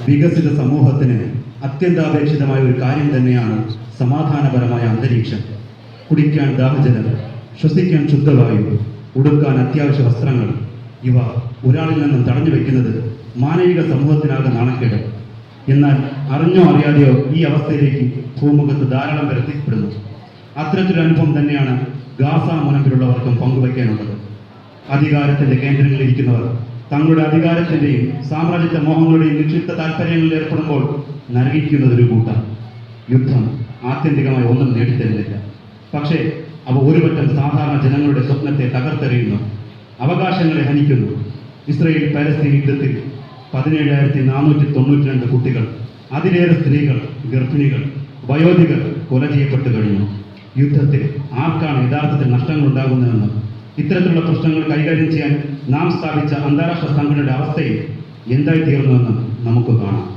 വികസിത സമൂഹത്തിന് അത്യന്താപേക്ഷിതമായ ഒരു കാര്യം തന്നെയാണ് സമാധാനപരമായ അന്തരീക്ഷം. കുടിക്കാൻ ദാഹജലം, ശ്വസിക്കാൻ ശുദ്ധവായു, ഉടുക്കാൻ അത്യാവശ്യ വസ്ത്രങ്ങൾ, ഇവ ഒരാളിൽ നിന്നും തടഞ്ഞു വെക്കുന്നത് മാനവിക സമൂഹത്തിനാകെ നാണക്കേട്. എന്നാൽ അറിഞ്ഞോ അറിയാതെയോ ഈ അവസ്ഥയിലേക്ക് ഭൂമുഖത്ത് ധാരാളം പേർ എത്തിപ്പെടുന്നു. അത്തരത്തിലൊരു അനുഭവം തന്നെയാണ് ഗാസ മുനമ്പിലുള്ളവർക്കും പങ്കുവയ്ക്കാനുള്ളത്. അധികാരത്തിന്റെ കേന്ദ്രങ്ങളിൽ ഇരിക്കുന്നവർ തങ്ങളുടെ അധികാരത്തിന്റെയും സാമ്രാജ്യത്വ മോഹങ്ങളുടെയും നിക്ഷിപ്ത താല്പര്യങ്ങളിൽ ഏർപ്പെടുമ്പോൾ നരകിക്കുന്നതൊരു കൂട്ടം. യുദ്ധം ആത്യന്തികമായി ഒന്നും നേടിത്തരുന്നില്ല, പക്ഷേ അവ ഒരുപറ്റം സാധാരണ ജനങ്ങളുടെ സ്വപ്നത്തെ തകർത്തെറിയുന്നു, അവകാശങ്ങളെ ഹനിക്കുന്നു. ഇസ്രയേൽ പലസ്തീൻ യുദ്ധത്തിൽ 17,492 കുട്ടികൾ, അതിലേറെ സ്ത്രീകൾ, ഗർഭിണികൾ, വയോധികർ കൊല ചെയ്യപ്പെട്ടു കഴിഞ്ഞു. യുദ്ധത്തിൽ ആർക്കാണ് യഥാർത്ഥത്തിൽ നഷ്ടങ്ങൾ ഉണ്ടാകുന്നതെന്ന്, ഇത്തരത്തിലുള്ള പ്രശ്നങ്ങൾ കൈകാര്യം ചെയ്യാൻ നാം സ്ഥാപിച്ച അന്താരാഷ്ട്ര സംഘടനയുടെ അവസ്ഥയിൽ എന്തായി തീർന്നുവെന്ന് നമുക്ക് കാണാം.